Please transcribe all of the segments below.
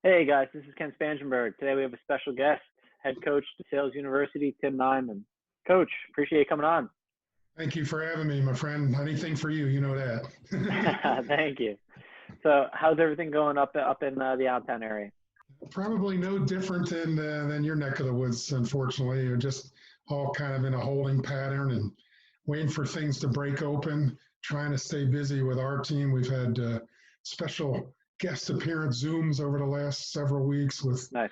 Hey guys, this is Ken Spangenberg. Today we have a special guest, head coach DeSales University, Tim Neiman. Coach, appreciate you coming on. Thank you for having me, my friend. Anything for you, you know that. Thank you. So, how's everything going up in the Allentown area? Probably no different than your neck of the woods, unfortunately. You're just all kind of in a holding pattern and waiting for things to break open, trying to stay busy with our team. We've had special guest appearance Zooms over the last several weeks with, Nice.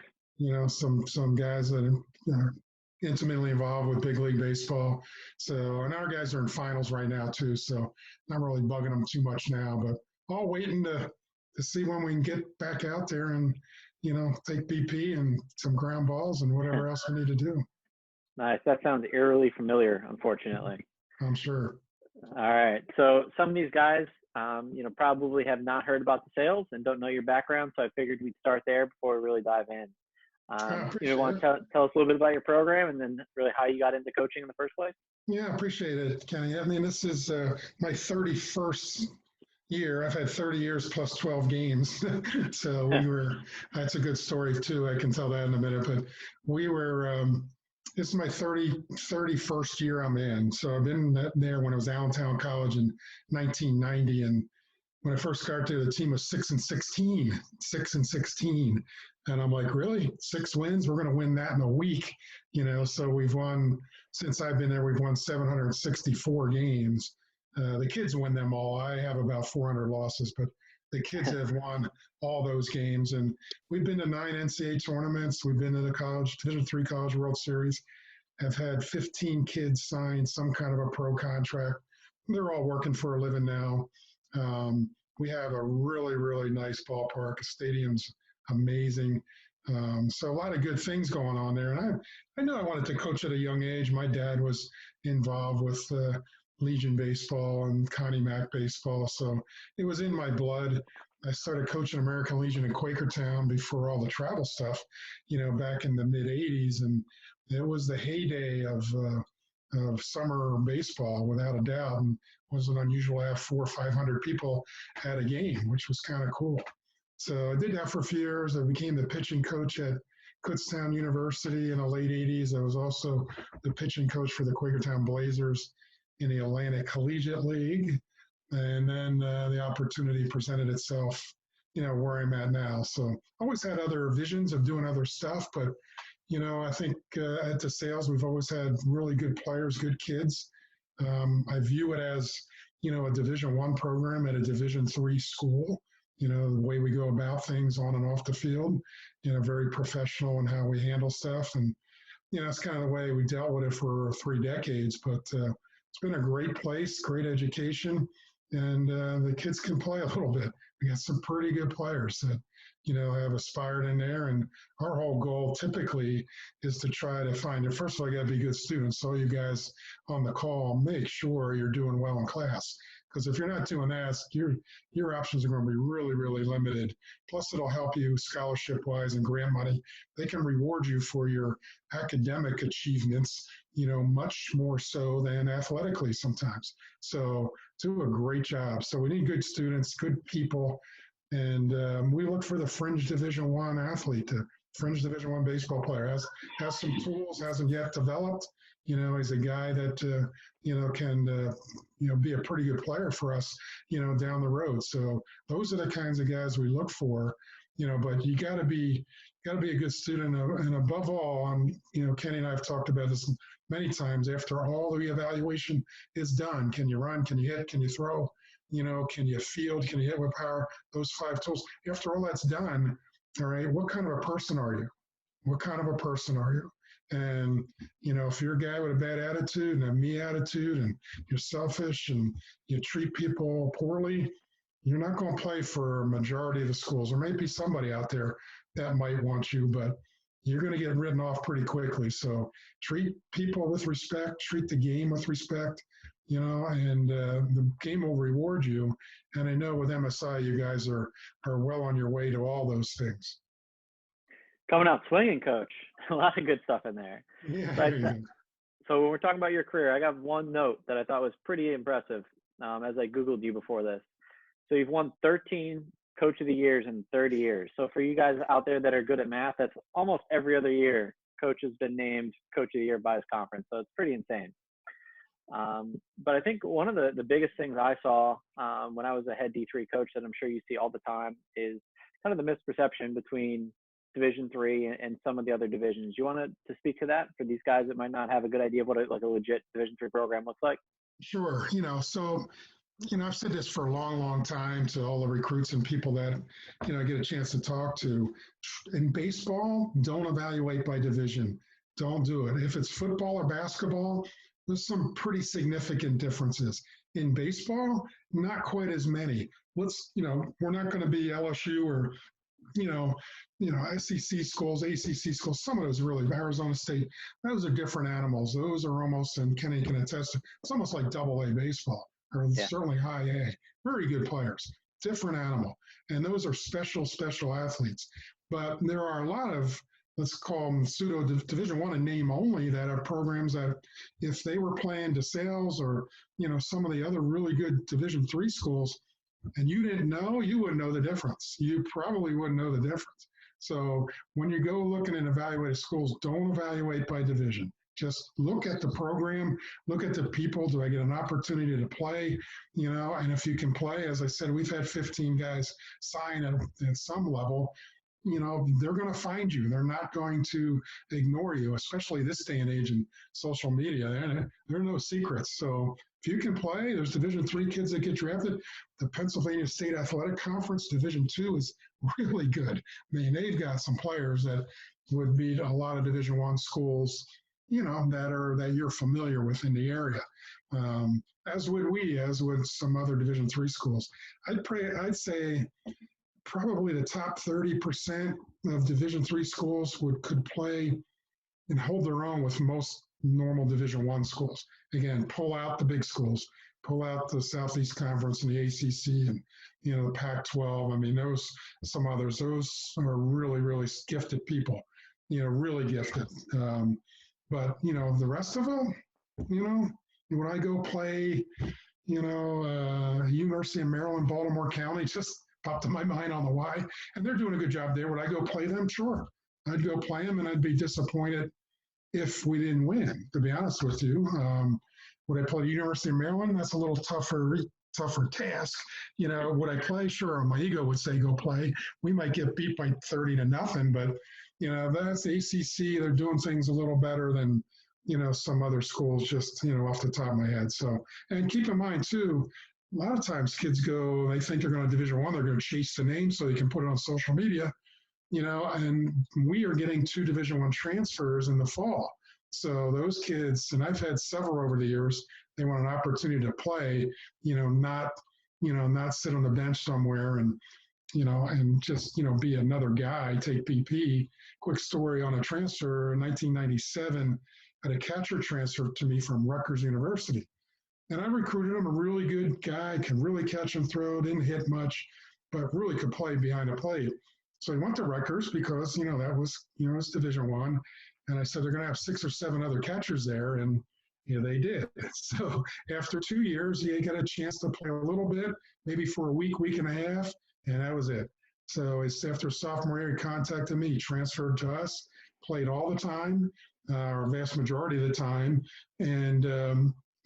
some guys that are intimately involved with big league baseball. So, and our guys are in finals right now too. So, not really bugging them too much now, but all waiting to see when we can get back out there and take BP and some ground balls and whatever else we need to do. Nice. That sounds eerily familiar, unfortunately. I'm sure. All right. So, some of these guys, probably have not heard about the sales and don't know your background. So, I figured we'd start there before we really dive in. I Want appreciate it. to tell us a little bit about your program and then really how you got into coaching in the first place? Yeah, I appreciate it, Kenny. I mean, this is my 31st year. I've had 30 years plus 12 games. So that's a good story too. I can tell that in a minute, but we were, this is my 31st year I'm in. So I've been there when I was Allentown College in 1990. And when I first got there, the team was 6-16, 6-16. And I'm like, really? 6 wins? We're going to win that in a week. So we've won, since I've been there, we've won 764 games. The kids win them all. I have about 400 losses, but the kids have won all those games. And we've been to 9 NCAA tournaments. We've been to the Division III College World Series. Have had 15 kids sign some kind of a pro contract. They're all working for a living now. We have a really, really nice ballpark. The stadium's amazing. So a lot of good things going on there. And I know I wanted to coach at a young age. My dad was involved with Legion baseball and Connie Mack baseball. So it was in my blood. I started coaching American Legion in Quakertown before all the travel stuff, back in the mid 80s. And it was the heyday of summer baseball without a doubt. And it wasn't unusual to have 400 or 500 people at a game, which was kind of cool. So I did that for a few years. I became the pitching coach at Kutztown University in the late 80s. I was also the pitching coach for the Quakertown Blazers in the Atlantic Collegiate League. And then the opportunity presented itself, where I'm at now. So I always had other visions of doing other stuff, but, I think at DeSales, we've always had really good players, good kids. I view it as, a Division I program at a Division III school. The way we go about things on and off the field, very professional in how we handle stuff. And, it's kind of the way we dealt with it for 3 decades. But it's been a great place, great education, and the kids can play a little bit. We got some pretty good players that, have aspired in there. And our whole goal typically is to try to find it. First of all, you got to be good students. So you guys on the call, make sure you're doing well in class. Because if you're not doing that, your options are going to be really, really limited. Plus, it'll help you scholarship-wise and grant money. They can reward you for your academic achievements, much more so than athletically sometimes. So do a great job. So we need good students, good people, and we look for the fringe Division I athlete, the fringe Division I baseball player. Has some tools, hasn't yet developed. He's a guy that can be a pretty good player for us, down the road. So those are the kinds of guys we look for, but you got to be a good student. And above all, Kenny and I have talked about this many times. After all the evaluation is done, can you run? Can you hit? Can you throw? Can you field? Can you hit with power? Those 5 tools. After all that's done, all right, what kind of a person are you? What kind of a person are you? And, if you're a guy with a bad attitude and a me attitude and you're selfish and you treat people poorly, you're not going to play for a majority of the schools. There may be somebody out there that might want you, but you're going to get written off pretty quickly. So treat people with respect, treat the game with respect, and the game will reward you. And I know with MSI, you guys are well on your way to all those things. Coming out swinging, Coach. A lot of good stuff in there. Yeah. So when we're talking about your career, I got one note that I thought was pretty impressive as I Googled you before this. So you've won 13 coach of the years in 30 years. So for you guys out there that are good at math, that's almost every other year coach has been named coach of the year by his conference. So it's pretty insane. But I think one of the biggest things I saw when I was a head D3 coach that I'm sure you see all the time is kind of the misperception between Division III and some of the other divisions. You want to speak to that for these guys that might not have a good idea of what like a legit Division III program looks like? Sure. So, I've said this for a long, long time to all the recruits and people that, I get a chance to talk to. In baseball, don't evaluate by division. Don't do it. If it's football or basketball, there's some pretty significant differences. In baseball, not quite as many. We're not going to be LSU or, you know, SEC schools, ACC schools, some of those really, Arizona State, those are different animals. Those are almost, and Kenny can attest, it's almost like double A baseball, or certainly high A. Very good players, different animal. And those are special athletes. But there are a lot of, let's call them pseudo Division I in name only, that are programs that if they were playing DeSales or, some of the other really good Division III schools, and you didn't know, you wouldn't know the difference. You probably wouldn't know the difference. So when you go looking and evaluate schools, don't evaluate by division. Just look at the program, look at the people. Do I get an opportunity to play? And if you can play, as I said, we've had 15 guys sign at some level. They're going to find you. They're not going to ignore you, especially this day and age in social media. There are no secrets. So if you can play, there's Division III kids that get drafted. The Pennsylvania State Athletic Conference, Division II, is really good. I mean, they've got some players that would beat a lot of Division I schools, that you're familiar with in the area. As would some other Division III schools. I'd say probably the top 30% of Division III schools could play and hold their own with most normal Division I schools. Again, pull out the big schools, pull out the Southeast Conference and the ACC and the Pac-12. I mean, some others. Those are really, really gifted people. Really gifted. But the rest of them, when I go play, University of Maryland, Baltimore County, just popped to my mind on the why, and they're doing a good job there. Would I go play them? Sure. I'd go play them, and I'd be disappointed if we didn't win, to be honest with you. Would I play the University of Maryland? That's a little tougher task. Would I play? Sure. My ego would say go play. We might get beat by 30-0, but, that's the ACC. They're doing things a little better than, some other schools, just, off the top of my head. So, and keep in mind, too, a lot of times kids they think they're going to Division I, they're going to chase the name so they can put it on social media, and we are getting 2 Division I transfers in the fall. So those kids, and I've had several over the years, they want an opportunity to play, not sit on the bench somewhere and just, be another guy, take BP. Quick story on a transfer in 1997, had a catcher transfer to me from Rutgers University. And I recruited him, a really good guy, can really catch and throw, didn't hit much, but really could play behind the plate. So he went to Rutgers because, that was, it's Division I. And I said, they're going to have 6 or 7 other catchers there. And they did. So after 2 years, he got a chance to play a little bit, maybe for a week and a half. And that was it. So it's after sophomore year, he contacted me, he transferred to us, played all the time, or vast majority of the time, and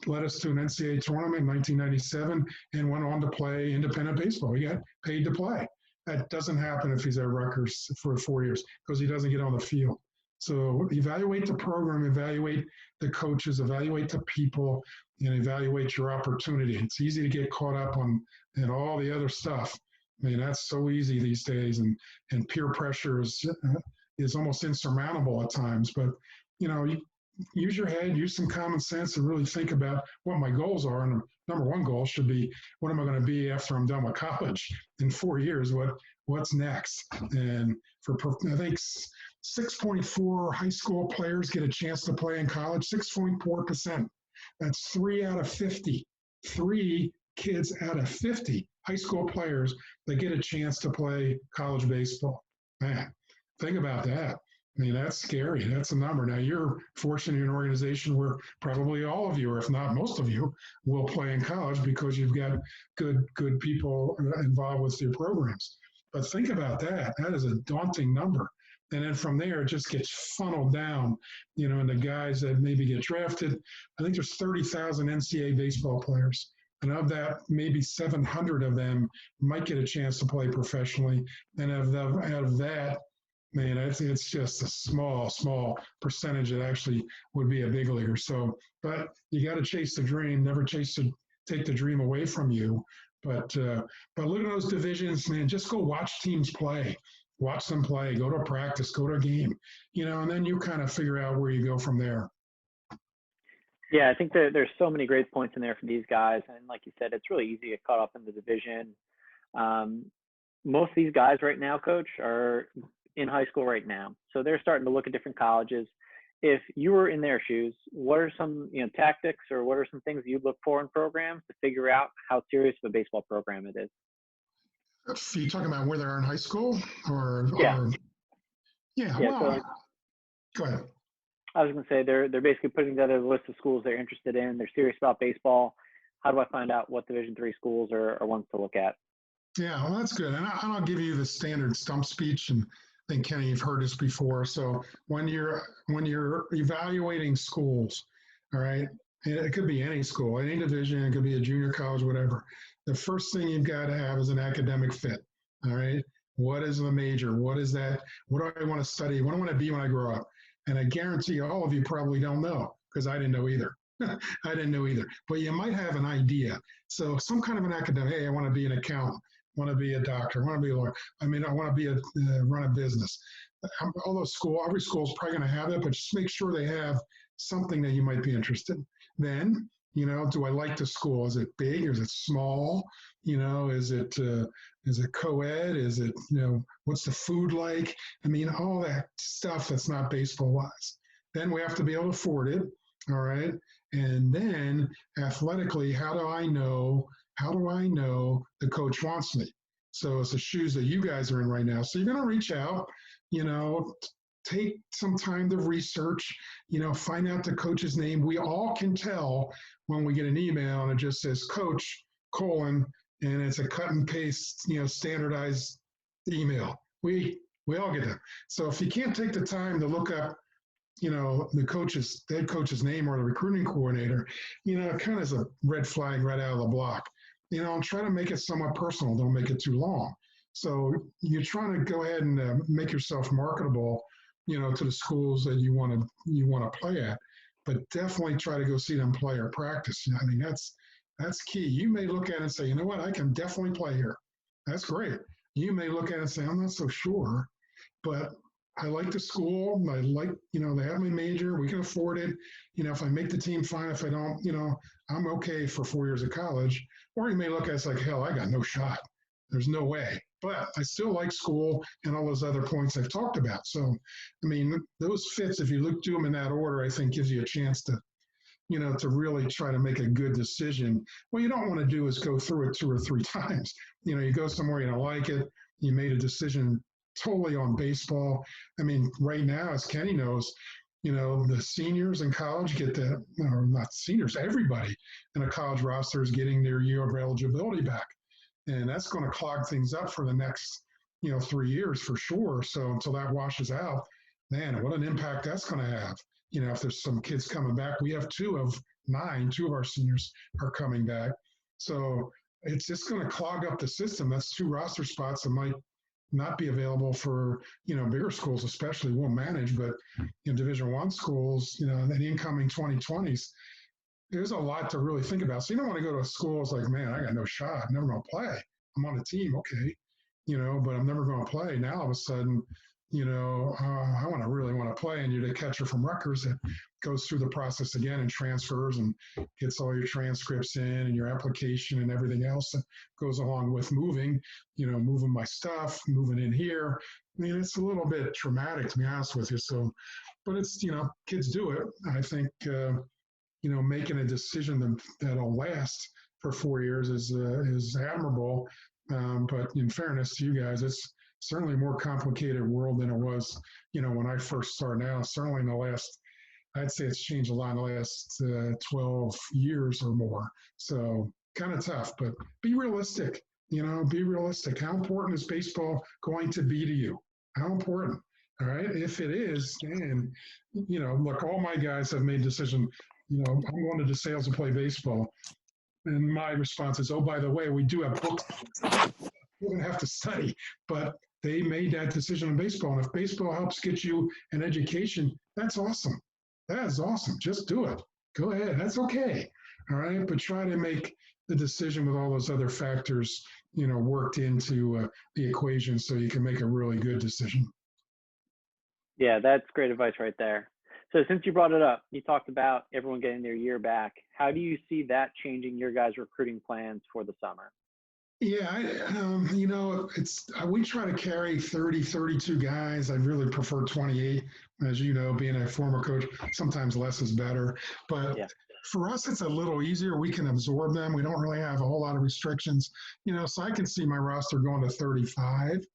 led us to an NCAA tournament in 1997 and went on to play independent baseball. He got paid to play. That doesn't happen if he's at Rutgers for 4 years because he doesn't get on the field. So evaluate the program, evaluate the coaches, evaluate the people, and evaluate your opportunity. It's easy to get caught up on and all the other stuff. I mean, that's so easy these days, and peer pressure is almost insurmountable at times. But, use your head, use some common sense, and really think about what my goals are. And the number one goal should be, what am I going to be after I'm done with college in 4 years? What's next? And I think 6.4 high school players get a chance to play in college, 6.4%. That's 3 out of 50. 3 kids out of 50 high school players that get a chance to play college baseball. Man, think about that. I mean, that's scary. That's a number. Now, you're fortunate in an organization where probably all of you, or if not most of you, will play in college because you've got good people involved with your programs. But think about that. That is a daunting number. And then from there, it just gets funneled down, and the guys that maybe get drafted. I think there's 30,000 NCAA baseball players. And of that, maybe 700 of them might get a chance to play professionally. And out of that, man, it's just a small percentage that actually would be a big leaguer. So, but you got to chase the dream, never take the dream away from you. But look at those divisions, man. Just go watch teams play, watch them play, go to a practice, go to a game, and then you kind of figure out where you go from there. Yeah, I think that there's so many great points in there for these guys, and like you said, it's really easy to get caught up in the division. Most of these guys right now, Coach, are in high school right now, so they're starting to look at different colleges. If you were in their shoes, what are some tactics, or what are some things you'd look for in programs to figure out how serious of a baseball program it is? Are you talking about where they are in high school, or Yeah, yeah? yeah. So Well, go ahead. I was going to say they're basically putting together a list of schools they're interested in. They're serious about baseball. How do I find out what Division III schools are ones to look at? Yeah, well, that's good. And I'll give you the standard stump speech. And I think Kenny, you've heard this before. So when you're evaluating schools, all right, it could be any school, any division, it could be a junior college, whatever. The first thing you've got to have is an academic fit. All right. What is the major? What is that? What do I want to study? What do I want to be when I grow up? And I guarantee all of you probably don't know, because I didn't know either. I didn't know either. But you might have an idea. So some kind of an academic, hey, I want to be an accountant, want to be a doctor, want to be a lawyer. I mean, I want to be run a business. All those every school is probably going to have it, but just make sure they have something that you might be interested in. Then, do I like the school? Is it big? Is it small? Is it co-ed? Is it, what's the food like? I mean, all that stuff that's not baseball wise. Then we have to be able to afford it. All right. And then athletically, how do I know the coach wants me? So it's the shoes that you guys are in right now. So you're going to reach out, take some time to research, find out the coach's name. We all can tell when we get an email and it just says coach, and it's a cut and paste, standardized email. We all get that. So if you can't take the time to look up, the head coach's name or the recruiting coordinator, it kind of is a red flag right out of the block. Try to make it somewhat personal. Don't make it too long. So you're trying to go ahead and make yourself marketable, to the schools that you want to play at, but definitely try to go see them play or practice. I mean, that's key. You may look at it and say, you know what, I can definitely play here. That's great. You may look at it and say, I'm not so sure, but I like the school. I like, they have my major. We can afford it. If I make the team, fine. If I don't, I'm okay for 4 years of college. Or you may look at it as like, hell, I got no shot. There's no way. But I still like school and all those other points I've talked about. So, I mean, those fits, if you do them in that order, I think gives you a chance to, to really try to make a good decision. What you don't want to do is go through it 2 or 3 times. You go somewhere, you don't like it. You made a decision totally on baseball. I mean, right now, as Kenny knows, the seniors in college get that, or not seniors, everybody in a college roster is getting their year of eligibility back. And that's going to clog things up for the next, 3 years for sure. So until that washes out, man, what an impact that's going to have. If there's some kids coming back, we have 2 of our seniors are coming back. So it's just going to clog up the system. That's 2 roster spots that might not be available for, bigger schools, especially won't manage, but in Division I schools, the incoming 2020s, there's a lot to really think about. So you don't want to go to a school it's like, man, I got no shot. I'm never going to play. I'm on a team. Okay. But I'm never going to play. Now all of a sudden, I really want to play. And you're the catcher from Rutgers that goes through the process again and transfers and gets all your transcripts in and your application and everything else that goes along with moving, moving my stuff, moving in here. I mean, it's a little bit traumatic, to be honest with you. So, but it's, kids do it. I think, making a decision that'll last for 4 years is admirable. But in fairness to you guys, it's certainly a more complicated world than it was, when I first started out. Certainly in the last, I'd say it's changed a lot in the last 12 years or more. So kind of tough, but be realistic. Be realistic. How important is baseball going to be to you? How important? All right. If it is, then, look, all my guys have made decision, I'm going to DeSales to play baseball. And my response is, oh, by the way, we do have books. You're going to have to study. But they made that decision in baseball. And if baseball helps get you an education, that's awesome. That is awesome. Just do it. Go ahead. That's okay. All right. But try to make the decision with all those other factors, worked into the equation so you can make a really good decision. Yeah, that's great advice right there. So since you brought it up, you talked about everyone getting their year back. How do you see that changing your guys' recruiting plans for the summer? Yeah, we try to carry 30, 32 guys. I really prefer 28. As you know, being a former coach, sometimes less is better. But Yeah. for us, it's a little easier. We can absorb them. We don't really have a whole lot of restrictions, so I can see my roster going to 35.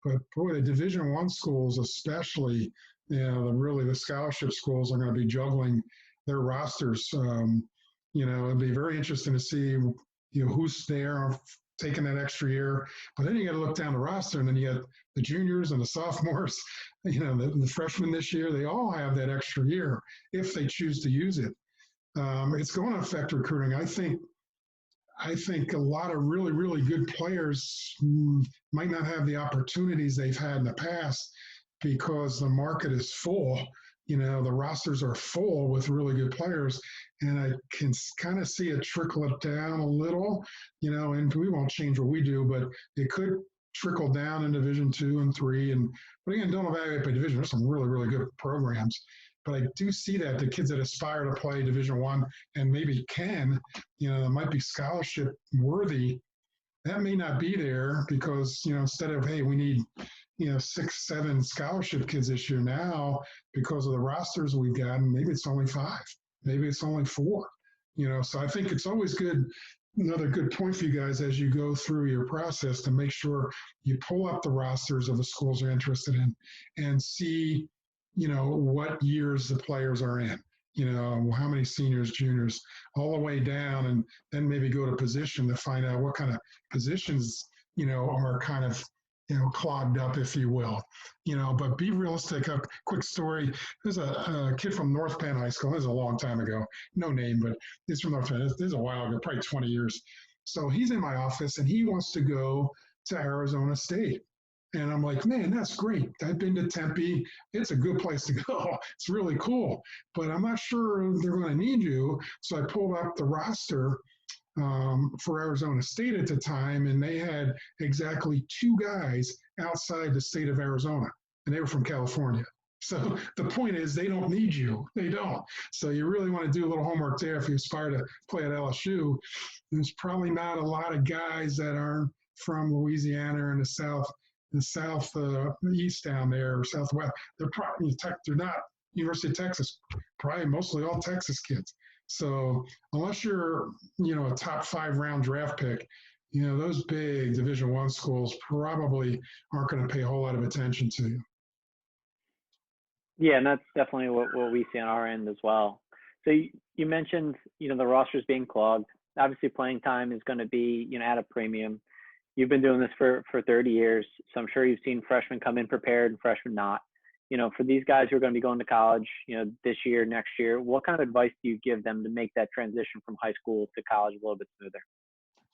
But boy, the Division One schools, especially, the scholarship schools are going to be juggling their rosters. It'd be very interesting to see, who's there taking that extra year. But then you got to look down the roster, and then you got the juniors and the sophomores. The freshmen this year, they all have that extra year if they choose to use it. It's going to affect recruiting. I think a lot of really, really good players might not have the opportunities they've had in the past because the market is full. The rosters are full with really good players, and I can kind of see it trickle it down a little, and we won't change what we do, but it could trickle down in Division 2 and 3. But again, don't evaluate by division. There's some really, really good programs. But I do see that the kids that aspire to play Division 1 and maybe can, that might be scholarship worthy, that may not be there because, instead of, hey, we need, 6, 7 scholarship kids this year now because of the rosters we've gotten, maybe it's only 5, maybe it's only 4, so I think it's always good. Another good point for you guys as you go through your process to make sure you pull up the rosters of the schools you're interested in and see, what years the players are in, how many seniors, juniors, all the way down, and then maybe go to position to find out what kind of positions, are kind of, clogged up, if you will, but be realistic. A quick story. There's a kid from North Penn High School. This is a long time ago. No name, but he's from North Penn. This is a while ago, probably 20 years. So he's in my office and he wants to go to Arizona State. And I'm like, man, that's great. I've been to Tempe. It's a good place to go. It's really cool. But I'm not sure they're going to need you. So I pulled up the roster for Arizona State at the time, and they had exactly 2 guys outside the state of Arizona, and they were from California. So the point is, they don't need you. They don't. So you really want to do a little homework there if you aspire to play at LSU. There's probably not a lot of guys that aren't from Louisiana and the southeast down there, or southwest. They're not University of Texas. Probably mostly all Texas kids. So unless you're, a top 5 round draft pick, those big Division One schools probably aren't going to pay a whole lot of attention to you. Yeah, and that's definitely what we see on our end as well. So you mentioned, the rosters being clogged. Obviously, playing time is going to be, at a premium. You've been doing this for 30 years, so I'm sure you've seen freshmen come in prepared and freshmen not. For these guys who are going to be going to college, this year, next year, what kind of advice do you give them to make that transition from high school to college a little bit smoother?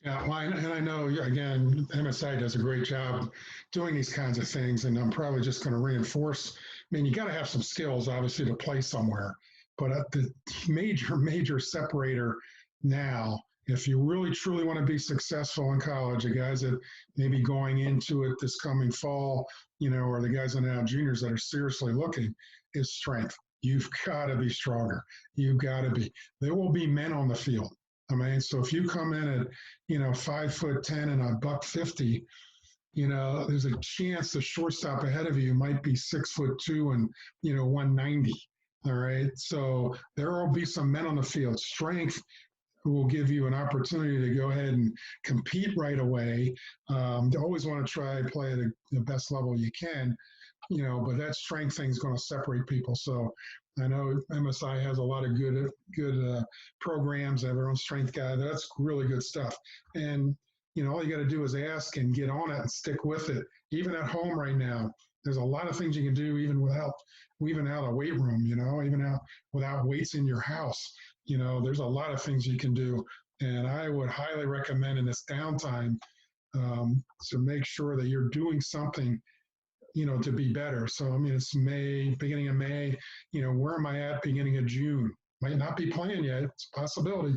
Yeah, well, and I know, again, MSI does a great job doing these kinds of things, and I'm probably just going to reinforce. I mean, you got to have some skills, obviously, to play somewhere. But the major separator now, if you really truly want to be successful in college, the guys that may be going into it this coming fall, or the guys that are now juniors that are seriously looking, is strength. You've got to be stronger. You've got to be. There will be men on the field. I mean, so if you come in at, 5'10" and a $150, there's a chance the shortstop ahead of you might be 6'2" and, 190. All right. So there will be some men on the field. Strength will give you an opportunity to go ahead and compete right away. You always want to try and play at the best level you can, but that strength thing is going to separate people. So I know MSI has a lot of good programs. They have their own strength guy. That's really good stuff. And all you got to do is ask and get on it and stick with it. Even at home right now, there's a lot of things you can do even out a weight room, even out without weights in your house. There's a lot of things you can do. And I would highly recommend in this downtime to make sure that you're doing something, to be better. So, I mean, it's May, beginning of May, where am I at beginning of June? Might not be playing yet. It's a possibility,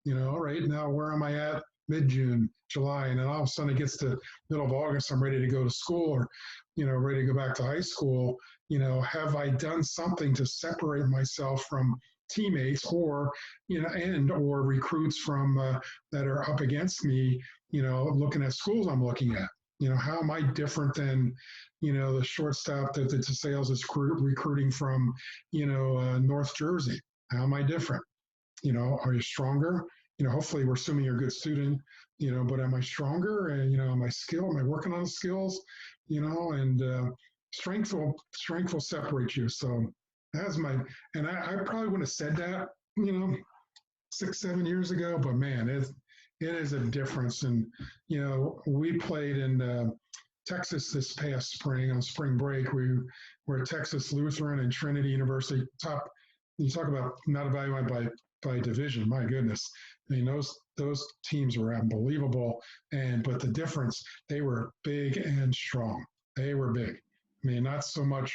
right now, where am I at mid-June, July? And then all of a sudden it gets to middle of August, I'm ready to go to school or, ready to go back to high school. Have I done something to separate myself from teammates or, or recruits from that are up against me, looking at schools I'm looking at? How am I different than, the shortstop that the DeSales is recruiting from, North Jersey? How am I different? Are you stronger? Hopefully we're assuming you're a good student, but am I stronger? And, am I skilled? Am I working on the skills? And strength will separate you. So that's and I probably wouldn't have said that, 6-7 years ago, but man, it is a difference. And, we played in Texas this past spring on spring break. We were Texas Lutheran and Trinity University top. You talk about not evaluated by division. My goodness, I mean those teams were unbelievable. But the difference, they were big and strong. They were big. I mean, not so much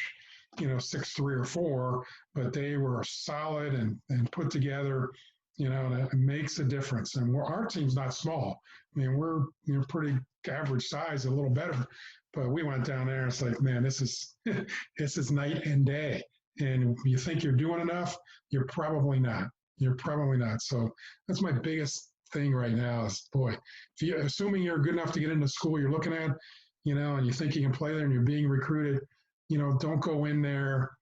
6'3" or 4, but they were solid and put together. And it makes a difference. And our team's not small. I mean, we're pretty average size, a little better. But we went down there. And it's like, man, this is this is night and day. And you think you're doing enough, you're probably not. You're probably not. So that's my biggest thing right now is, boy, assuming you're good enough to get into school you're looking at, and you think you can play there and you're being recruited, don't go in there,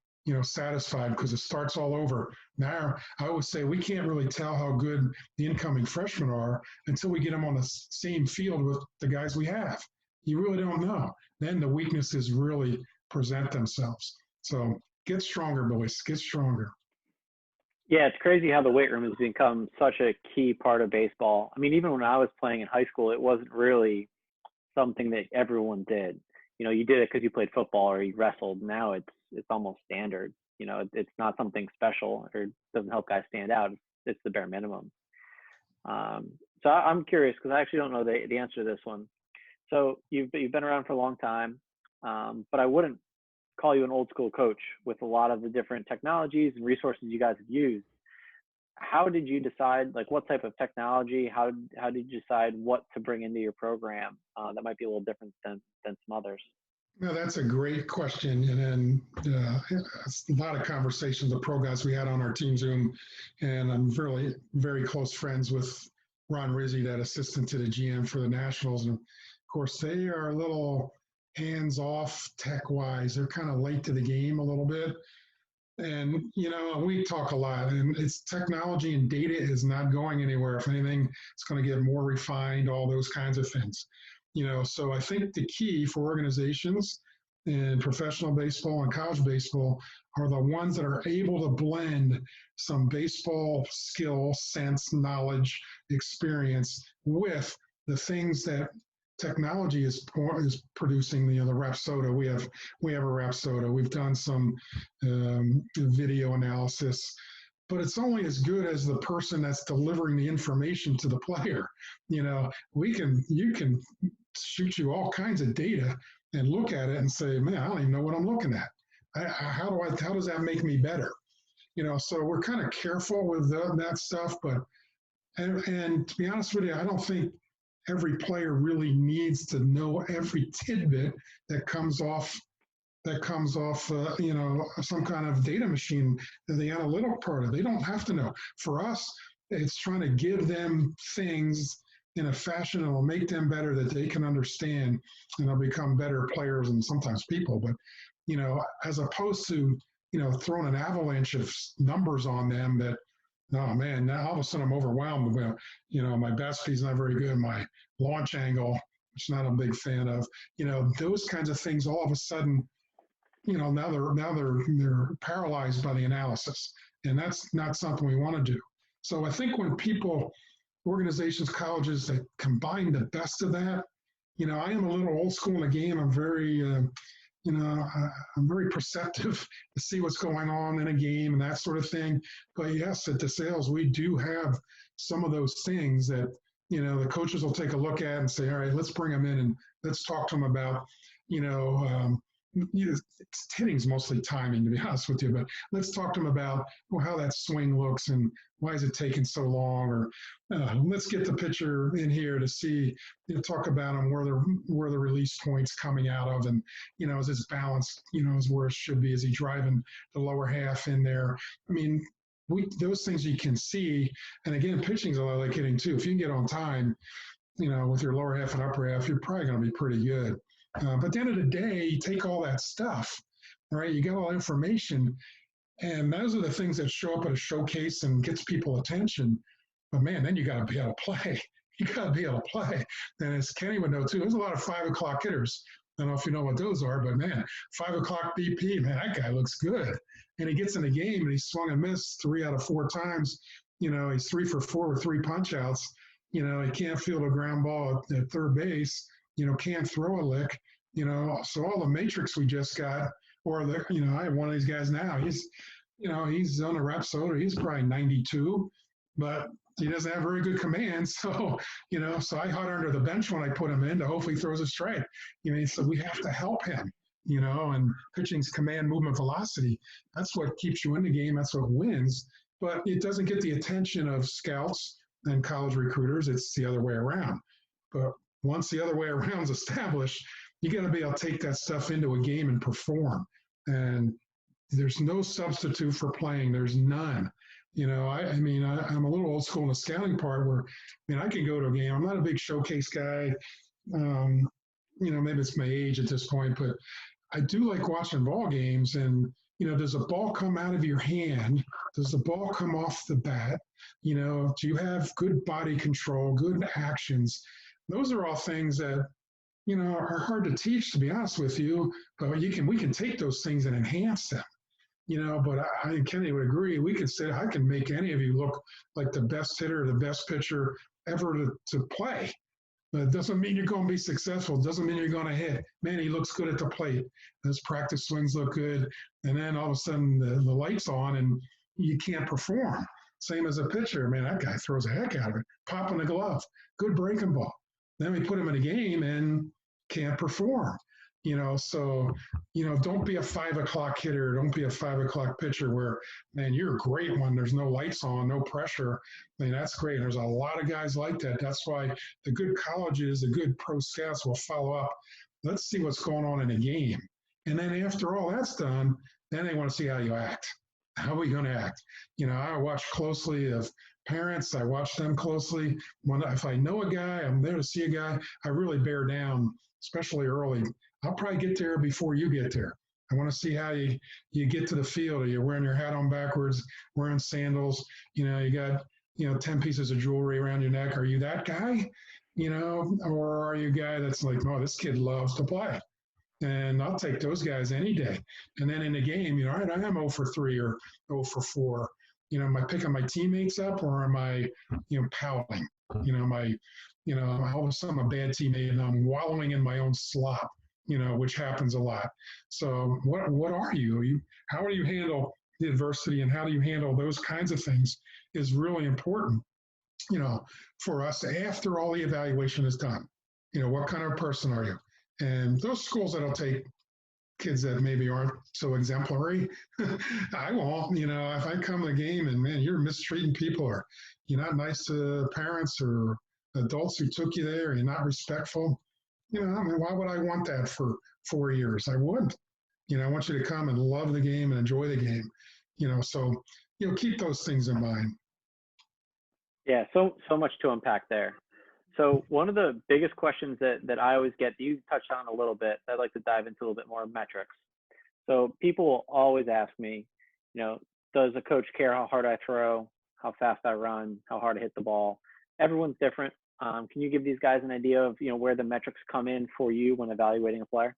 satisfied because it starts all over. Now, I always say we can't really tell how good the incoming freshmen are until we get them on the same field with the guys we have. You really don't know. Then the weaknesses really present themselves. So get stronger, boys. Get stronger. Yeah, it's crazy how the weight room has become such a key part of baseball. I mean, even when I was playing in high school, it wasn't really something that everyone did. You did it because you played football or you wrestled. Now it's almost standard. It's not something special or doesn't help guys stand out. It's the bare minimum. So I'm curious because I actually don't know the answer to this one. So you've been around for a long time, but I wouldn't call you an old school coach with a lot of the different technologies and resources you guys have used. How did you decide, like what type of technology, how did you decide what to bring into your program that might be a little different than some others? No, that's a great question. And then a lot of conversations with pro guys we had on our team Zoom, and I'm really very close friends with Ron Rizzi, that assistant to the GM for the Nationals. And of course, they are a little hands-off tech-wise. They're kind of late to the game a little bit. And, we talk a lot, and it's technology and data is not going anywhere. If anything, it's going to get more refined, all those kinds of things. So I think the key for organizations in professional baseball and college baseball are the ones that are able to blend some baseball skill, sense, knowledge, experience with the things that technology is producing. The Rapsodo, we have a Rapsodo. We've done some video analysis, but it's only as good as the person that's delivering the information to the player. You can shoot you all kinds of data and look at it and say, man, I don't even know what I'm looking at. How does that make me better? So we're kind of careful with that stuff, but and to be honest with you, I don't think every player really needs to know every tidbit that comes off some kind of data machine, the analytical part of it. They don't have to know. For us, it's trying to give them things in a fashion that will make them better, that they can understand, and they'll become better players and sometimes people. But, as opposed to, throwing an avalanche of numbers on them that, oh man, now all of a sudden I'm overwhelmed. My bat speed's not very good. My launch angle, which I'm not a big fan of, those kinds of things all of a sudden, now they're paralyzed by the analysis, and that's not something we want to do. So I think when people, organizations, colleges that combine the best of that. I am a little old school in the game. I'm very, I'm very perceptive to see what's going on in a game and that sort of thing. But yes, at DeSales, we do have some of those things that, the coaches will take a look at and say, all right, let's bring them in and let's talk to them about, you know, um, hitting's mostly timing, to be honest with you, but let's talk to them about how that swing looks and why is it taking so long, or let's get the pitcher in here to see, talk about them where the release point's coming out of, and is his balance, is where it should be. Is he driving the lower half in there? I mean, those things you can see, and again, pitching's a lot like hitting too. If you can get on time, with your lower half and upper half, you're probably going to be pretty good. But at the end of the day, you take all that stuff, right? You get all that information, and those are the things that show up at a showcase and gets people attention. But man, then you got to be able to play. You got to be able to play. And as Kenny would know too, there's a lot of 5 o'clock hitters. I don't know if you know what those are, but man, 5 o'clock BP, man, that guy looks good. And he gets in the game and he swung and missed 3 out of 4 times. He's 3 for 4 with 3 punch outs. He can't field a ground ball at third base. Can't throw a lick. So all the matrix we just got, or I have one of these guys now. He's on a Rapsoda. He's probably 92, but he doesn't have very good command. So, so I hot under the bench when I put him in to hopefully throws a strike. So we have to help him, and pitching's command, movement, velocity. That's what keeps you in the game. That's what wins. But it doesn't get the attention of scouts and college recruiters. It's the other way around. But once the other way around is established, you got to be able to take that stuff into a game and perform. And there's no substitute for playing. There's none. I'm a little old school in the scouting part where, I can go to a game. I'm not a big showcase guy. Maybe it's my age at this point, but I do like watching ball games. And, does a ball come out of your hand? Does the ball come off the bat? Do you have good body control, good actions? Those are all things that, are hard to teach, to be honest with you, but we can take those things and enhance them, but I think Kenny would agree. We could say, I can make any of you look like the best hitter, the best pitcher ever to play. But it doesn't mean you're going to be successful. It doesn't mean you're going to hit. Man, he looks good at the plate. His practice swings look good. And then all of a sudden the light's on and you can't perform. Same as a pitcher. Man, that guy throws a heck out of it. Popping the glove. Good breaking ball. Then we put him in a game and can't perform. So, don't be a 5 o'clock hitter. Don't be a 5 o'clock pitcher where, man, you're a great one. There's no lights on, no pressure. That's great. There's a lot of guys like that. That's why the good colleges, the good pro scouts will follow up. Let's see what's going on in a game. And then after all that's done, then they want to see how you act. How are we going to act? I watch closely of parents. I watch them closely. If I know a guy, I'm there to see a guy, I really bear down, especially early. I'll probably get there before you get there. I want to see how you get to the field. Are you wearing your hat on backwards, wearing sandals? You got, 10 pieces of jewelry around your neck. Are you that guy? Or are you a guy that's like, oh, this kid loves to play? And I'll take those guys any day. And then in the game, all right, I am 0 for 3 or 0 for 4. Am I picking my teammates up or am I, pouting? All of a sudden I'm a bad teammate and I'm wallowing in my own slop, which happens a lot. So what are you? How do you handle the adversity and how do you handle those kinds of things is really important, for us after all the evaluation is done. What kind of person are you? And those schools that'll take kids that maybe aren't so exemplary, I won't. If I come to the game and, man, you're mistreating people or you're not nice to parents or adults who took you there, you're not respectful, why would I want that for 4 years? I wouldn't. I want you to come and love the game and enjoy the game. So, keep those things in mind. Yeah, so much to unpack there. So one of the biggest questions that I always get, you touched on a little bit, I'd like to dive into a little bit more metrics. So people will always ask me, does a coach care how hard I throw, how fast I run, how hard I hit the ball? Everyone's different. Can you give these guys an idea of, where the metrics come in for you when evaluating a player?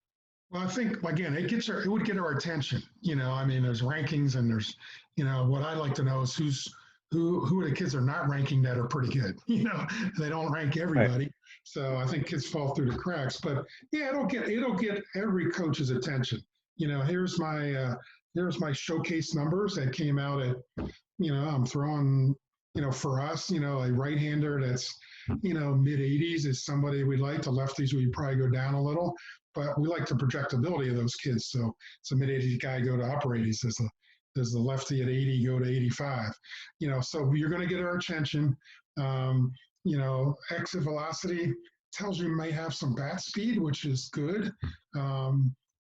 Well, I think, again, it would get our attention. There's rankings and there's, what I like to know is who's who are the kids are not ranking that are pretty good. They don't rank Right. everybody. So I think kids fall through the cracks. But yeah, it'll get every coach's attention. Here's my showcase numbers that came out at, I'm throwing, for us, a right-hander that's, mid 80s is somebody we'd like. The lefties we'd probably go down a little, but we like the projectability of those kids. So mid 80s guy go to upper 80s. Does the lefty at 80 go to 85? So you're going to get our attention. Exit velocity tells you may have some bat speed, which is good.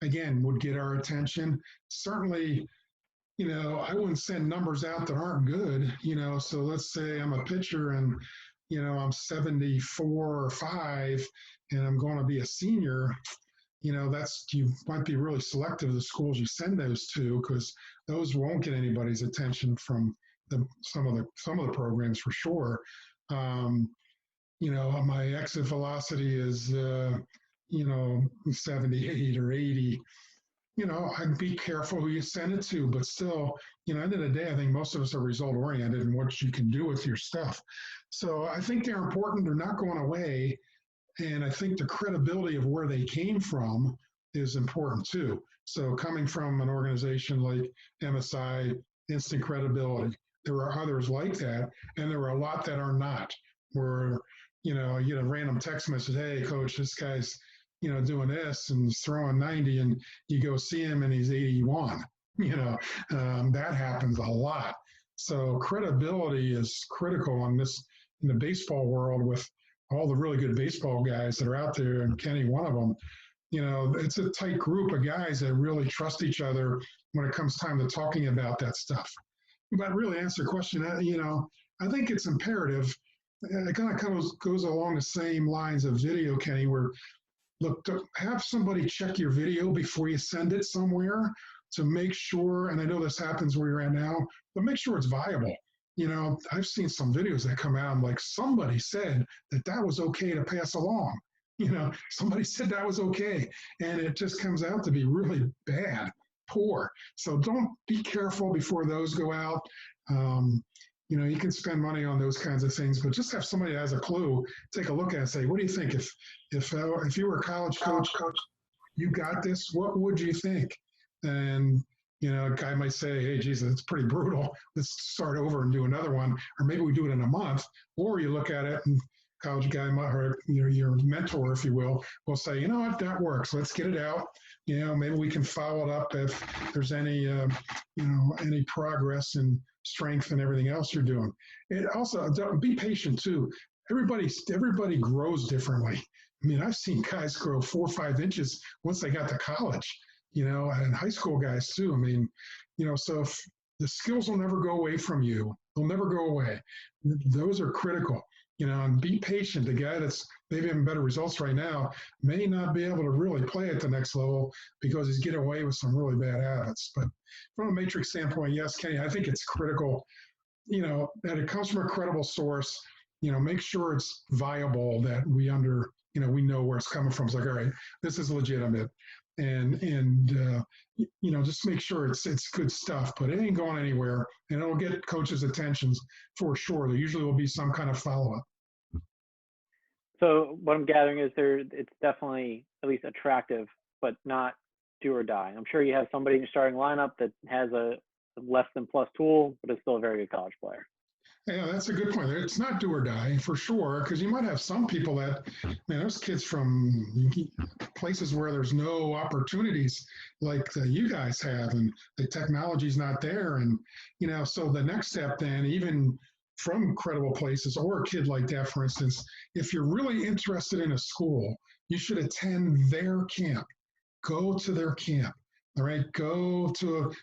Again, would get our attention. Certainly, I wouldn't send numbers out that aren't good. So let's say I'm a pitcher and, I'm 74 or 5 and I'm going to be a senior. You might be really selective of the schools you send those to, because those won't get anybody's attention from some of the programs for sure. My exit velocity is 78 or 80. I'd be careful who you send it to, but still, end of the day, I think most of us are result oriented and what you can do with your stuff. So I think they're important. They're not going away. And I think the credibility of where they came from is important too. So coming from an organization like MSI, instant credibility. There are others like that, and there are a lot that are not, where, you get a random text message, hey, coach, this guy's, doing this and he's throwing 90, and you go see him and he's 81. That happens a lot. So credibility is critical in the baseball world, with all the really good baseball guys that are out there, and Kenny, one of them. It's a tight group of guys that really trust each other when it comes time to talking about that stuff. But really answer the question, I think it's imperative. It kind of goes along the same lines of video, Kenny, where, look, to have somebody check your video before you send it somewhere to make sure, and I know this happens where you're at now, but make sure it's viable. I've seen some videos that come out, like, somebody said that was okay to pass along. Somebody said that was okay, and it just comes out to be really bad, poor. So be careful before those go out. You can spend money on those kinds of things, but just have somebody that has a clue, take a look at it and say, what do you think? If you were a college coach, you got this, what would you think? And, a guy might say, hey, Jesus, it's pretty brutal. Let's start over and do another one. Or maybe we do it in a month. Or you look at it and college guy, or your mentor, if you will say, you know what, that works. Let's get it out. Maybe we can follow it up if there's any progress and strength and everything else you're doing. And also, be patient too. Everybody grows differently. I mean, I've seen guys grow 4 or 5 inches once they got to college, and high school guys too. I mean, so if the skills will never go away from you, they'll never go away. Those are critical, and be patient. The guy that's maybe having better results right now may not be able to really play at the next level because he's getting away with some really bad habits. But from a matrix standpoint, yes, Kenny, I think it's critical, that it comes from a credible source. Make sure it's viable, that we know where it's coming from. It's like, all right, this is legitimate. And just make sure it's good stuff, but it ain't going anywhere, and it'll get coaches' attentions for sure. There usually will be some kind of follow-up. So what I'm gathering is it's definitely at least attractive, but not do or die. I'm sure you have somebody in your starting lineup that has a less than plus tool, but is still a very good college player. Yeah, that's a good point. It's not do or die for sure, because you might have some people that, there's kids from places where there's no opportunities like you guys have, and the technology's not there. And, so the next step then, even from credible places, or a kid like that, for instance, if you're really interested in a school, you should attend their camp. Go to their camp. All right,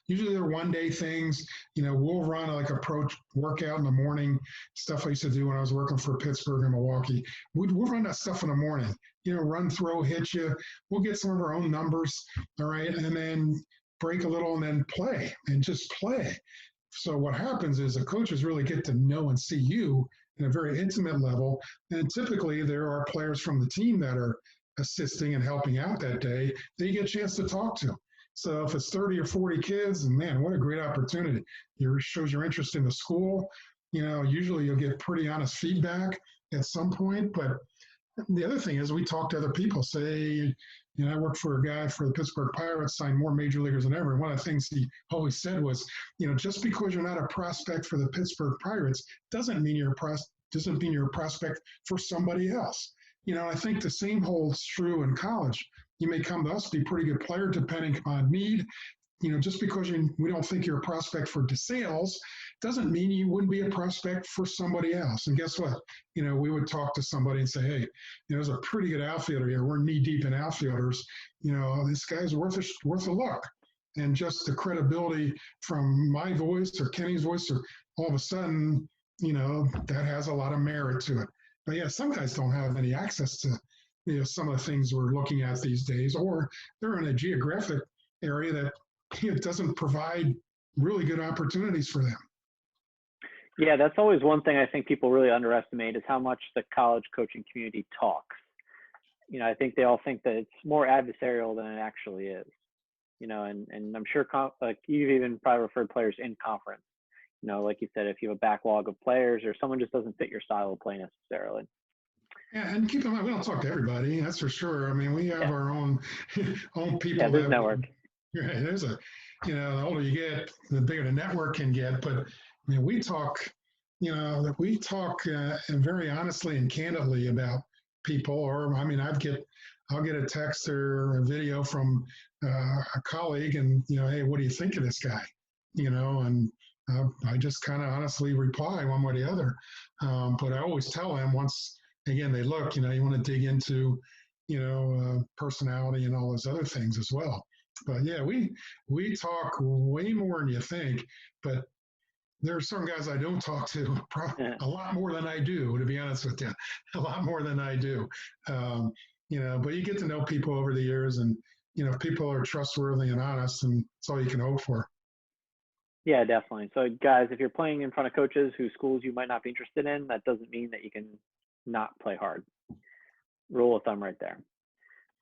usually they're one-day things. We'll run like a pro workout in the morning, stuff I used to do when I was working for Pittsburgh and Milwaukee. We'll run that stuff in the morning, run, throw, hit you. We'll get some of our own numbers, all right, and then break a little and then play, and just play. So what happens is the coaches really get to know and see you in a very intimate level, and typically there are players from the team that are assisting and helping out that day that you get a chance to talk to. So if it's 30 or 40 kids, and man, what a great opportunity. It shows your interest in the school. Usually you'll get pretty honest feedback at some point. But the other thing is we talk to other people, say, I worked for a guy for the Pittsburgh Pirates, signed more major leaguers than ever. And one of the things he always said was, just because you're not a prospect for the Pittsburgh Pirates doesn't mean you're a prospect for somebody else. I think the same holds true in college. You may come to us, be a pretty good player depending upon need. Just because we don't think you're a prospect for DeSales doesn't mean you wouldn't be a prospect for somebody else. And guess what? We would talk to somebody and say, hey, there's a pretty good outfielder here. We're knee deep in outfielders. This guy's worth a look. And just the credibility from my voice or Kenny's voice, or all of a sudden, that has a lot of merit to it. But yeah, some guys don't have any access to, some of the things we're looking at these days, or they're in a geographic area that it doesn't provide really good opportunities for them. Yeah, that's always one thing I think people really underestimate is how much the college coaching community talks. I think they all think that it's more adversarial than it actually is. And I'm sure like you've even probably referred players in conference. Like you said, if you have a backlog of players or someone just doesn't fit your style of play necessarily. Yeah, and keep in mind, we don't talk to everybody. That's for sure. I mean, we have our own people. Yeah, there's network. Right, there's the older you get, the bigger the network can get. But we talk, very honestly and candidly about people. Or I'll get a text or a video from a colleague, and hey, what do you think of this guy? And I just kind of honestly reply one way or the other. But I always tell them once again they look, you want to dig into, personality and all those other things as well. But yeah, we talk way more than you think, but there are some guys I don't talk to a lot more than I do, to be honest with you, a lot more than I do. But you get to know people over the years, and, if people are trustworthy and honest, and that's all you can hope for. Yeah, definitely. So guys, if you're playing in front of coaches whose schools you might not be interested in, that doesn't mean that you can not play hard. Rule of thumb right there.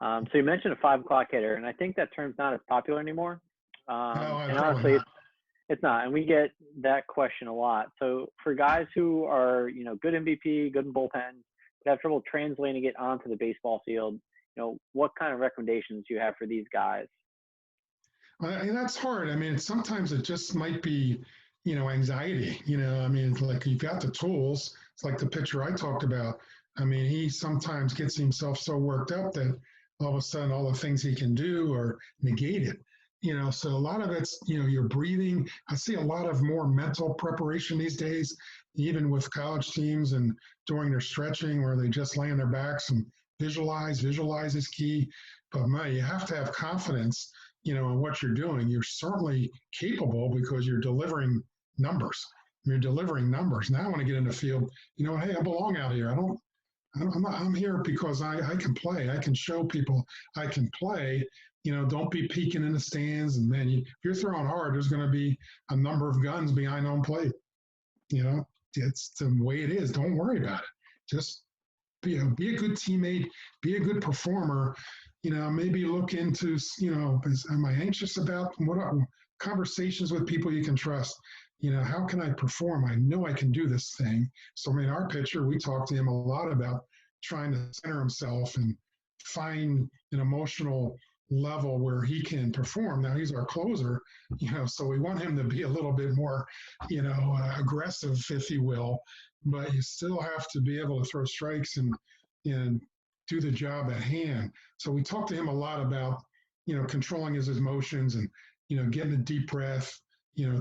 So you mentioned a 5 o'clock hitter, and I think that term's not as popular anymore. And honestly, it's not. And we get that question a lot. So for guys who are, good MVP, good in bullpen, but have trouble translating it onto the baseball field, what kind of recommendations do you have for these guys? And that's hard. Sometimes it just might be, anxiety. It's like you've got the tools. It's like the pitcher I talked about. He sometimes gets himself so worked up that all of a sudden all the things he can do are negated. So a lot of it's, your breathing. I see a lot of more mental preparation these days, even with college teams and during their stretching where they just lay on their backs and visualize. Visualize is key. But you have to have confidence, in what you're doing. You're certainly capable because you're delivering numbers. You're delivering numbers. Now I want to get in the field, hey, I belong out here. I'm here because I can play. I can show people I can play. Don't be peeking in the stands. And man, if you're throwing hard, there's going to be a number of guns behind home plate. It's the way it is. Don't worry about it. Just be a good teammate, be a good performer. Maybe look into, am I anxious about conversations with people you can trust? How can I perform? I know I can do this thing. So, our pitcher, we talk to him a lot about trying to center himself and find an emotional level where he can perform. Now he's our closer, so we want him to be a little bit more, aggressive, if you will, but you still have to be able to throw strikes and do the job at hand. So we talk to him a lot about, controlling his emotions and, getting a deep breath,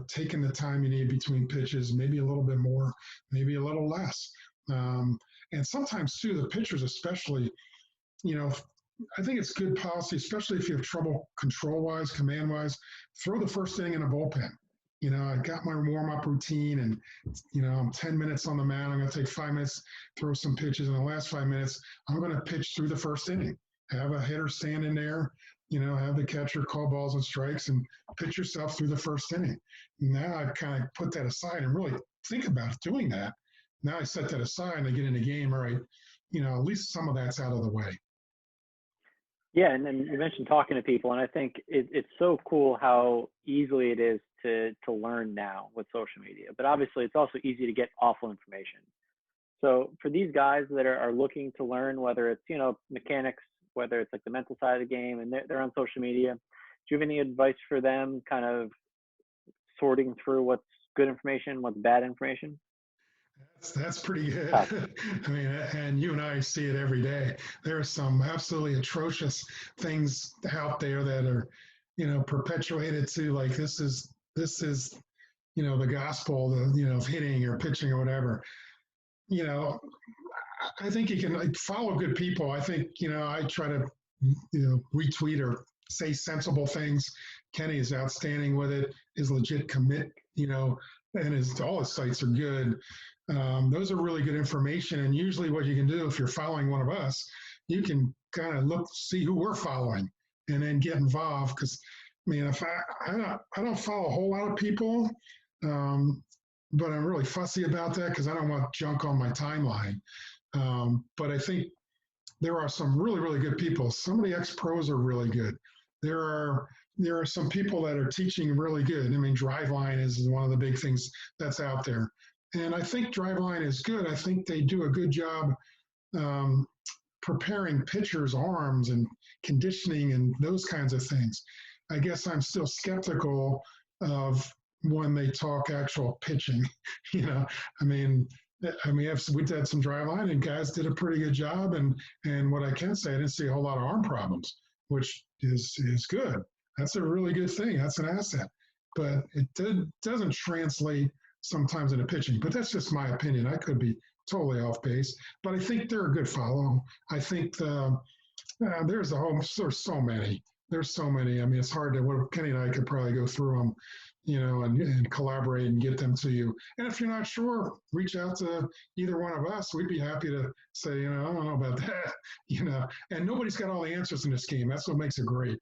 taking the time you need between pitches, maybe a little bit more, maybe a little less. And sometimes too, the pitchers especially, I think it's good policy, especially if you have trouble control-wise, command-wise, throw the first inning in a bullpen. I got my warm-up routine and, I'm 10 minutes on the mound. I'm going to take 5 minutes, throw some pitches. In the last 5 minutes, I'm going to pitch through the first inning. Have a hitter stand in there, have the catcher call balls and strikes and pitch yourself through the first inning. Now I've kind of put that aside and really think about doing that. Now I set that aside and I get in the game, all right, at least some of that's out of the way. Yeah, and then you mentioned talking to people, and I think it's so cool how easily it is to learn now with social media. But obviously, it's also easy to get awful information. So for these guys that are looking to learn, whether it's mechanics, whether it's like the mental side of the game, and they're on social media, do you have any advice for them, kind of sorting through what's good information, what's bad information? That's pretty Tough. good. I mean, and you and I see it every day. There are some absolutely atrocious things out there that are, perpetuated to like this is the gospel, of hitting or pitching or whatever. You know, I think you can like, follow good people. I think I try to retweet or say sensible things. Kenny is outstanding with it. Is legit commit. And his all his sites are good. Those are really good information. And usually, what you can do if you're following one of us, you can kind of look see who we're following, and then get involved. Because I mean, if I don't follow a whole lot of people, um, but I'm really fussy about that because I don't want junk on my timeline. But I think there are some really, really good people. Some of the ex pros are really good. There are there are some people that are teaching really good. I mean, Driveline is one of the big things that's out there, and I think Driveline is good. I think they do a good job um, preparing pitchers' arms and conditioning and those kinds of things. I guess I'm still skeptical of when they talk actual pitching. You know, I mean, we did some dry line and guys did a pretty good job. And what I can say, I didn't see a whole lot of arm problems, which is good. That's a really good thing. That's an asset. But doesn't translate sometimes into pitching. But that's just my opinion. I could be totally off base, but I think they're a good follow. I think there's so many. There's so many. I mean, it's hard to. Kenny and I could probably go through them, and collaborate and get them to you. And if you're not sure, reach out to either one of us. We'd be happy to say, I don't know about that, And nobody's got all the answers in this game. That's what makes it great.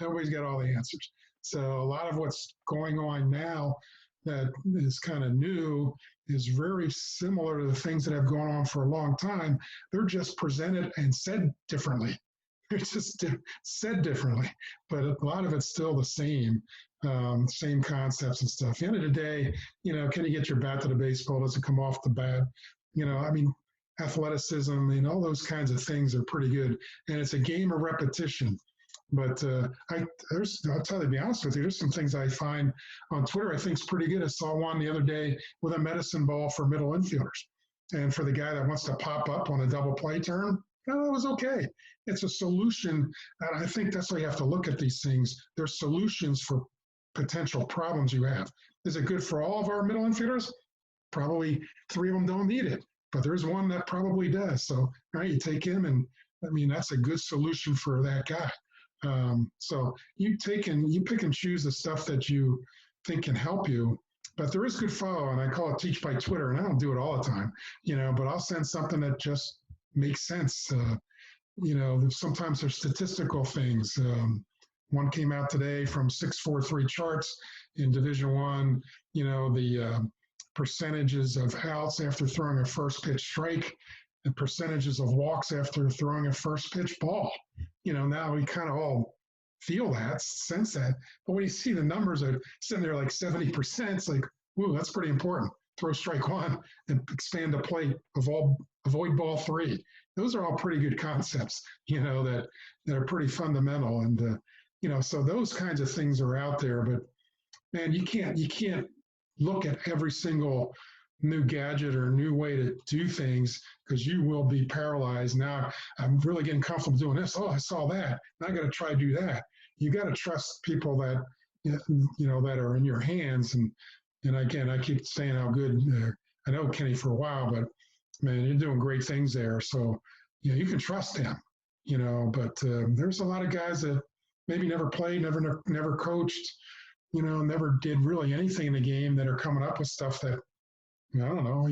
Nobody's got all the answers. So a lot of what's going on now that is kind of new is very similar to the things that have gone on for a long time. They're just presented and said differently. It's just said differently, but a lot of it's still the same concepts and stuff. At the end of the day, can you get your bat to the baseball? Does it come off the bat? I mean, athleticism and all those kinds of things are pretty good. And it's a game of repetition. But I'll tell you, to be honest with you, there's some things I find on Twitter I think is pretty good. I saw one the other day with a medicine ball for middle infielders. And for the guy that wants to pop up on a double play turn, it was okay. It's a solution. And I think that's why you have to look at these things. There's solutions for potential problems you have. Is it good for all of our middle infielders? Probably 3 of them don't need it, but there's one that probably does. So, right, you take him, and I mean, that's a good solution for that guy. So you pick and choose the stuff that you think can help you. But there is good follow, and I call it teach by Twitter, and I don't do it all the time, but I'll send something that just makes sense. Sometimes there's statistical things. One came out today from 643 charts in Division One. The percentages of outs after throwing a first pitch strike, and percentages of walks after throwing a first pitch ball. Now we kind of all feel that, sense that. But when you see the numbers are sitting there like 70%, it's like, ooh, that's pretty important. Throw strike one and expand the plate, avoid ball three. Those are all pretty good concepts, that are pretty fundamental. And, so those kinds of things are out there. But, man, you can't look at every single new gadget or new way to do things because you will be paralyzed. Now I'm really getting comfortable doing this. Oh, I saw that. Now I got to try to do that. You got to trust people that that are in your hands. And again, I keep saying how good. I know Kenny for a while, but man, you're doing great things there. So you can trust him. But there's a lot of guys that maybe never played, never coached, never did really anything in the game that are coming up with stuff that I don't know,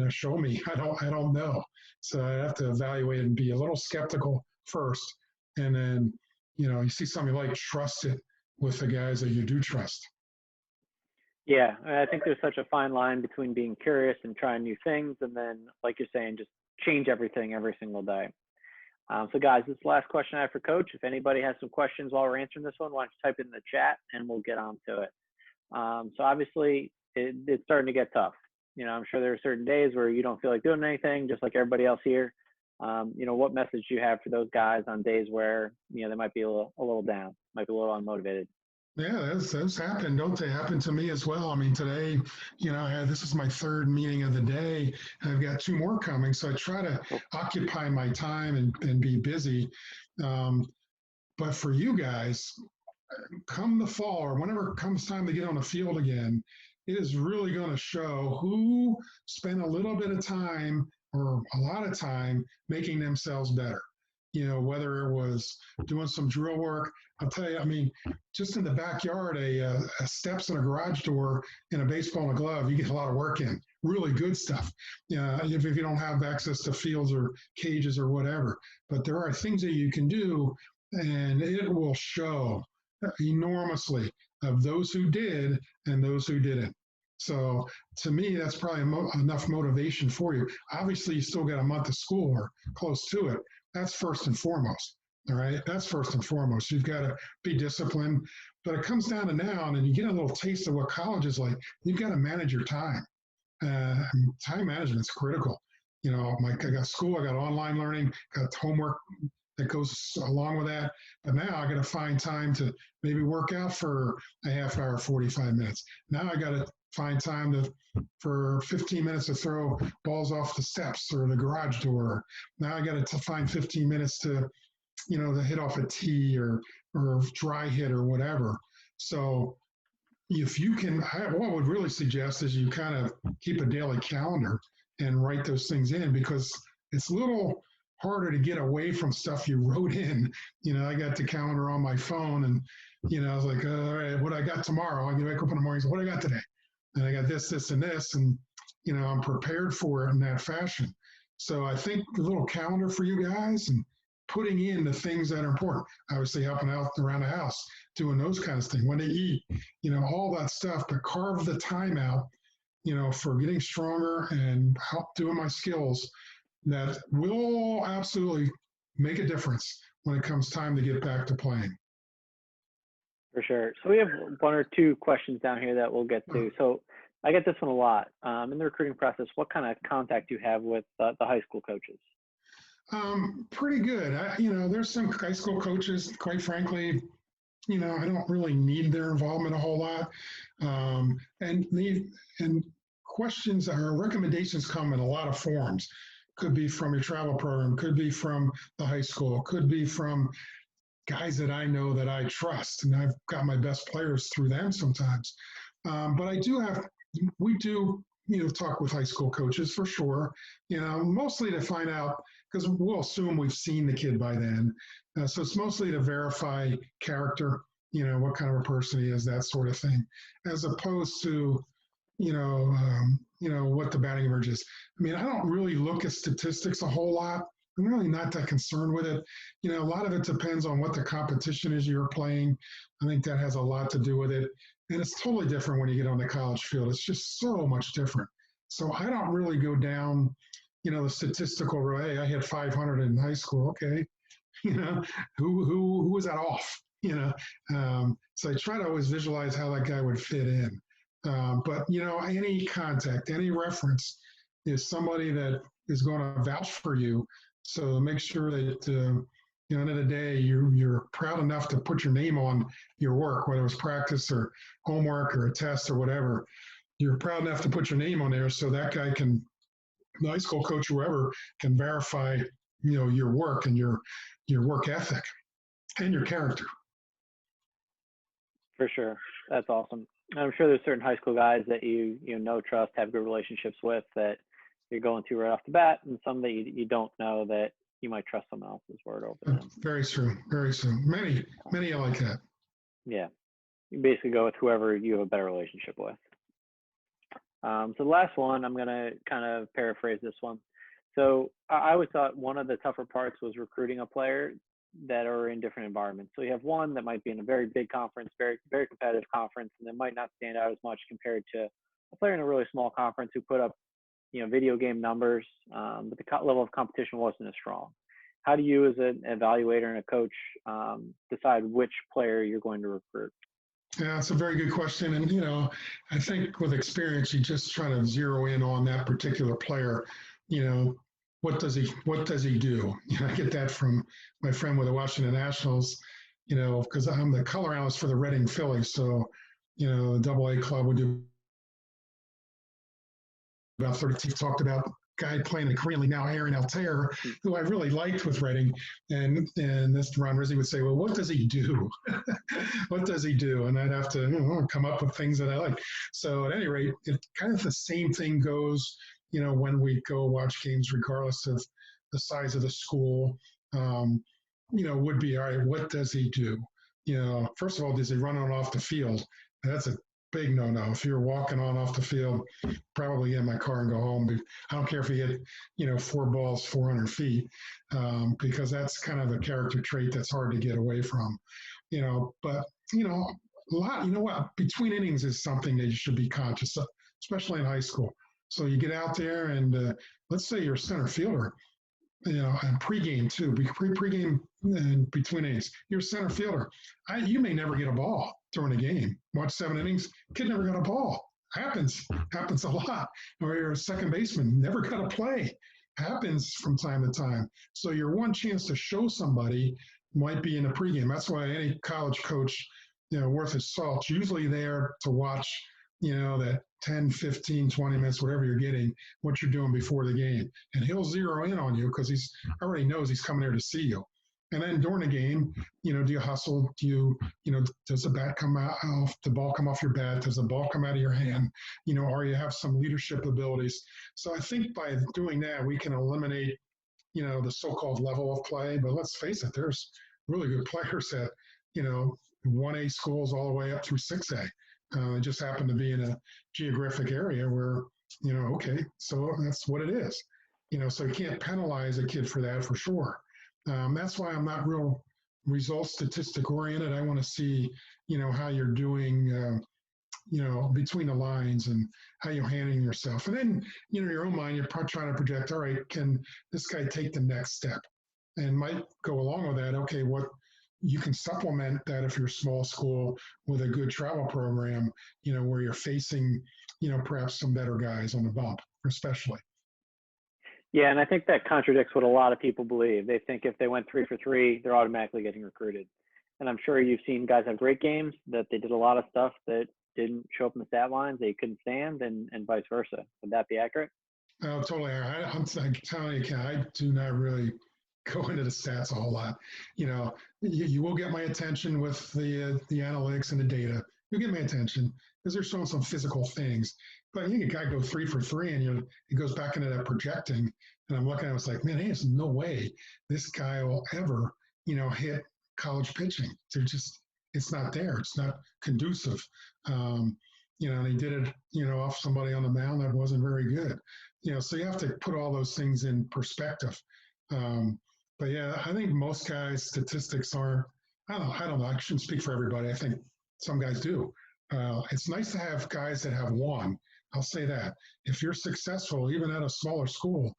show me. I don't know. So I have to evaluate and be a little skeptical first. And then, you see something like trust it with the guys that you do trust. Yeah, I think there's such a fine line between being curious and trying new things, and then, like you're saying, just change everything every single day. So guys, this is the last question I have for Coach. If anybody has some questions while we're answering this one, why don't you type it in the chat and we'll get on to it. So obviously it's starting to get tough. I'm sure there are certain days where you don't feel like doing anything, just like everybody else here. What message do you have for those guys on days where, they might be a little down, might be a little unmotivated? Yeah, those happen, don't they? Happen to me as well. I mean, today, this is my third meeting of the day, and I've got two more coming. So I try to occupy my time and be busy. But for you guys, come the fall or whenever it comes time to get on the field again, it is really going to show who spent a little bit of time or a lot of time making themselves better. Whether it was doing some drill work. I'll tell you, I mean, just in the backyard, a steps in a garage door and a baseball and a glove, you get a lot of work in. Really good stuff. If you don't have access to fields or cages or whatever. But there are things that you can do, and it will show enormously of those who did and those who didn't. So to me, that's probably enough motivation for you. Obviously, you still got a month of school or close to it. That's first and foremost. All right. That's first and foremost. You've got to be disciplined. But it comes down to now, and you get a little taste of what college is like. You've got to manage your time. Time management is critical. I got school, I got online learning, got homework that goes along with that. But now I got to find time to maybe work out for a half hour, 45 minutes. Now I got to find time for 15 minutes to throw balls off the steps or the garage door. Now I got to find 15 minutes to hit off a tee or dry hit or whatever. So if you can, what I would really suggest is you kind of keep a daily calendar and write those things in, because it's a little harder to get away from stuff you wrote in. I got the calendar on my phone, and I was like, all right, what I got tomorrow? I wake up in the morning, so what I got today? And I got this, and this, and I'm prepared for it in that fashion. So I think a little calendar for you guys and putting in the things that are important. Obviously, helping out around the house, doing those kinds of things. When they eat, all that stuff. But carve the time out, for getting stronger and help doing my skills that will absolutely make a difference when it comes time to get back to playing. For sure. So we have one or two questions down here that we'll get to. So I get this one a lot. In the recruiting process, what kind of contact do you have with the high school coaches? Pretty good. There's some high school coaches, quite frankly, I don't really need their involvement a whole lot. And questions or recommendations come in a lot of forms. Could be from your travel program, could be from the high school, could be from guys that I know that I trust, and I've got my best players through them sometimes. But we do, talk with high school coaches for sure, mostly to find out, because we'll assume we've seen the kid by then. So it's mostly to verify character, what kind of a person he is, that sort of thing, as opposed to, what the batting average is. I mean, I don't really look at statistics a whole lot. I'm really not that concerned with it. A lot of it depends on what the competition is you're playing. I think that has a lot to do with it. And it's totally different when you get on the college field. It's just so much different. So I don't really go down, the statistical row. Hey, I hit 500 in high school. Okay. Who was that off? So I try to always visualize how that guy would fit in. But any contact, any reference is somebody that is going to vouch for you. So make sure that, end of the day, you're proud enough to put your name on your work, whether it's practice or homework or a test or whatever. You're proud enough to put your name on there so that guy can, the high school coach, whoever, can verify, your work and your work ethic and your character. For sure. That's awesome. I'm sure there's certain high school guys that you trust, have good relationships with, that you're going to right off the bat, and some that you don't know that you might trust someone else's word over them. Very true. Very true. Many are like that. Yeah. You basically go with whoever you have a better relationship with. So the last one, I'm going to kind of paraphrase this one. So I always thought one of the tougher parts was recruiting a player that are in different environments. So you have one that might be in a very big conference, very, very competitive conference, and that might not stand out as much compared to a player in a really small conference who put up, video game numbers, but the level of competition wasn't as strong. how do you as an evaluator and a coach decide which player you're going to recruit? Yeah, it's a very good question. And, I think with experience, you just try to zero in on that particular player. What does he do? I get that from my friend with the Washington Nationals, because I'm the color analyst for the Reading Phillies. So, the AA club would do about 30. Talked about guy playing in the Korean League now, Aaron Altair, who I really liked with Reading. And this Ron Rizzi would say, well, what does he do? What does he do? And I'd have to come up with things that I like. So at any rate, it kind of the same thing goes, when we go watch games, regardless of the size of the school, would be, all right, what does he do? First of all, does he run on off the field? That's a big no-no. If you're walking on off the field, probably get in my car and go home. I don't care if you hit, 4 balls, 400 feet, because that's kind of a character trait that's hard to get away from. But, a lot, between innings is something that you should be conscious of, especially in high school. So you get out there and let's say you're a center fielder, and pregame too, pregame and between innings, you're a center fielder. You may never get a ball during a game. Watch 7 innings, kid never got a ball. Happens a lot. Or you're a second baseman, never got a play. Happens from time to time. So your one chance to show somebody might be in the pregame. That's why any college coach, worth his salt, usually there to watch, that 10, 15, 20 minutes, whatever you're getting, what you're doing before the game. And he'll zero in on you because he's already knows he's coming there to see you. And then during the game, do you hustle? Do you, does the bat come out, the ball come off your bat? Does the ball come out of your hand? Or you have some leadership abilities. So I think by doing that, we can eliminate, the so-called level of play. But let's face it, there's really good players at, 1A schools all the way up through 6A. It just happened to be in a geographic area where, okay, so that's what it is. So you can't penalize a kid for that for sure. That's why I'm not real result statistic oriented. I want to see, how you're doing, between the lines and how you're handling yourself. And then, your own mind, you're trying to project, all right, can this guy take the next step? And might go along with that, okay, what you can supplement that if you're a small school with a good travel program, where you're facing, perhaps some better guys on the bump, especially. Yeah, and I think that contradicts what a lot of people believe. They think if they went 3 for 3, they're automatically getting recruited. And I'm sure you've seen guys have great games, that they did a lot of stuff that didn't show up in the stat lines, they couldn't stand, and vice versa. Would that be accurate? Oh, totally. I'm telling you, Ken, I do not really go into the stats a whole lot. You will get my attention with the analytics and the data. You'll get my attention because they're showing some physical things. But I think a guy go 3 for 3 and he goes back into that projecting. And I'm looking at it, it's like, man, there's no way this guy will ever, hit college pitching. It's not there. It's not conducive. And he did it, off somebody on the mound that wasn't very good. So you have to put all those things in perspective. But yeah, I think most guys' statistics aren't, I don't know. I shouldn't speak for everybody. I think some guys do. It's nice to have guys that have won. I'll say that. If you're successful, even at a smaller school,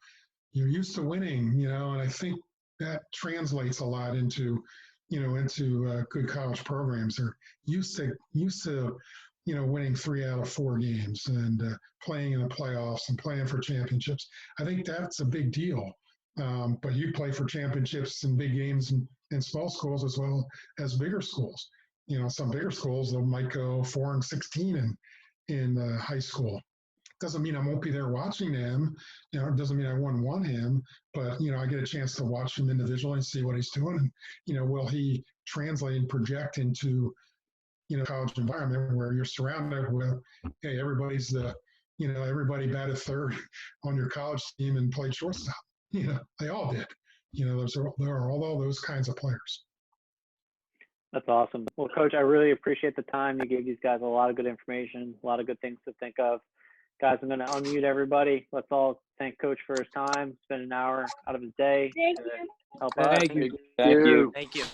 you're used to winning, and I think that translates a lot into good college programs. They're used to, winning 3 out of 4 games and playing in the playoffs and playing for championships. I think that's a big deal. But you play for championships and big games in small schools as well as bigger schools. Some bigger schools that might go 4-16 in high school. Doesn't mean I won't be there watching them. It doesn't mean I wouldn't want him, but I get a chance to watch him individually and see what he's doing. And will he translate and project into college environment where you're surrounded with, hey, everybody's everybody batted third on your college team and played shortstop. They all did. There are all those kinds of players. That's awesome. Well, Coach, I really appreciate the time. You gave these guys a lot of good information, a lot of good things to think of. Guys, I'm going to unmute everybody. Let's all thank Coach for his time. Spend an hour out of his day to help us. Thank you. Thank you.